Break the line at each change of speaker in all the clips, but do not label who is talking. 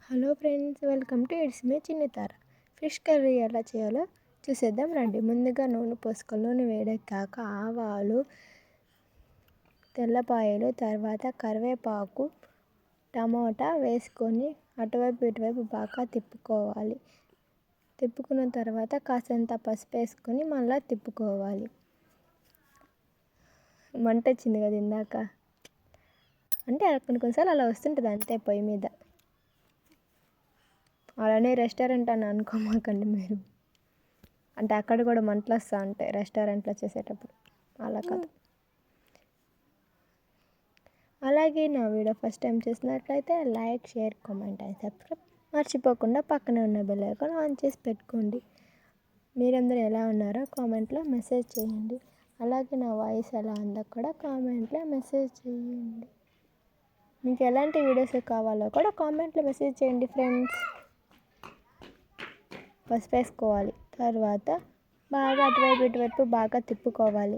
Hello friends, welcome to it's me చిన్ని తార. Fish curry ఎలా చేయాలో చూసేద్దాం రండి. ముందుగా నూనె పోసుకొని నూనె వేడెక్కాక ఆవాలు, తెల్లపాయలు, తర్వాత కరివేపాకు, టమోటా వేసుకొని అటువైపు ఇటువైపు బాగా తిప్పుకోవాలి. తిప్పుకున్న తర్వాత కాసంత పసుపు వేసుకొని మళ్ళీ తిప్పుకోవాలి. మంట వచ్చింది కదా ఇందాక, అంటే కొన్నిసార్లు అలా వస్తుంటుంది అంతే పొయ్యి మీద. అలానే రెస్టారెంట్ అని అనుకోమాకండి మీరు, అంటే అక్కడ కూడా మంటలు వస్తూ ఉంటాయి రెస్టారెంట్లో చేసేటప్పుడు, అలా కాదు. అలాగే నా వీడియో ఫస్ట్ టైం చూసినట్లయితే like, share, comment and subscribe మర్చిపోకుండా పక్కనే ఉన్న బెల్ ఐకాన్ ఆన్ చేసి పెట్టుకోండి. మీరందరూ ఎలా ఉన్నారో కామెంట్లో మెసేజ్ చేయండి. అలాగే నా వాయిస్ ఎలా ఉందో కూడా కామెంట్లో మెసేజ్ చేయండి. మీకు ఎలాంటి వీడియోస్ కావాలో కూడా కామెంట్లో మెసేజ్ చేయండి ఫ్రెండ్స్. పసుపు వేసుకోవాలి. తర్వాత బాగా అటువైపు ఇటువైపు బాగా తిప్పుకోవాలి.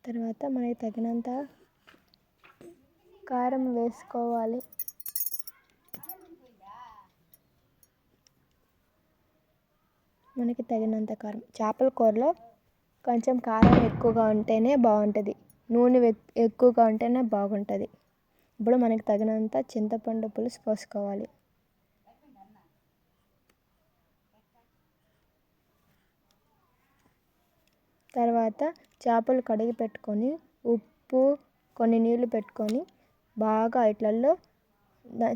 తర్వాత మనకి తగినంత కారం వేసుకోవాలి. మనకి తగినంత కారం. చేపల కూరలో కొంచెం కారం ఎక్కువగా ఉంటేనే బాగుంటుంది, నూనె ఎక్కువగా ఉంటేనే బాగుంటుంది. ఇప్పుడు మనకి తగినంత చింతపండు పులుసు పోసుకోవాలి. తర్వాత చేపలు కడిగి పెట్టుకొని ఉప్పు కొన్ని నీళ్ళు పెట్టుకొని బాగా ఇట్లలో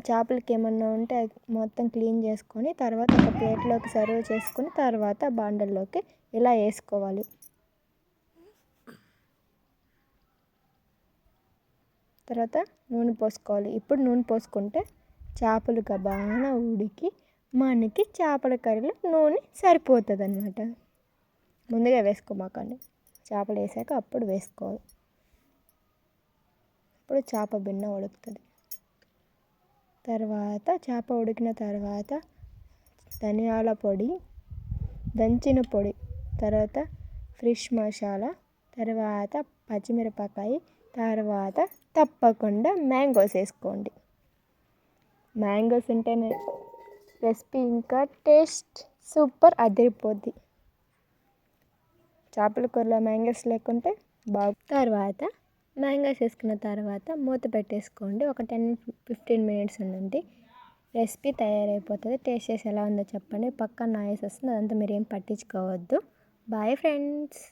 చేపలకి ఏమన్నా ఉంటే మొత్తం క్లీన్ చేసుకొని తర్వాత ఒక ప్లేట్లోకి సర్వ్ చేసుకొని తర్వాత బాండల్లోకి ఇలా వేసుకోవాలి. తర్వాత నూనె పోసుకోవాలి. ఇప్పుడు నూనె పోసుకుంటే చేపలు బాగా ఉడికి మనకి చేపల కర్రీలో నూనె సరిపోతుంది అన్నమాట. ముందుగా వేసుకోమాకండి, చేపలు వేసాక అప్పుడు వేసుకోవాలి. ఇప్పుడు చేప బిన్న ఉడుకుతుంది. తర్వాత చేప ఉడికిన తర్వాత ధనియాల పొడి, దంచిన పొడి, తర్వాత ఫిష్ మసాలా, తర్వాత పచ్చిమిరపకాయ, తర్వాత తప్పకుండా మ్యాంగోస్ వేసుకోండి. మ్యాంగోస్ ఉంటేనే రెసిపీ ఇంకా టేస్ట్ సూపర్ అదిరిపోద్ది. చేపల కూరలో మ్యాంగోస్ లేకుంటే తర్వాత మ్యాంగోస్ వేసుకున్న తర్వాత మూత పెట్టేసుకోండి. ఒక 10-15 మినిట్స్ ఉండండి, రెసిపీ తయారైపోతుంది. టేస్ట్ చేసి ఎలా ఉందో చెప్పండి. పక్కన నాయిస్ వస్తుంది, అదంతా మీరు ఏం పట్టించుకోవద్దు. Bye friends.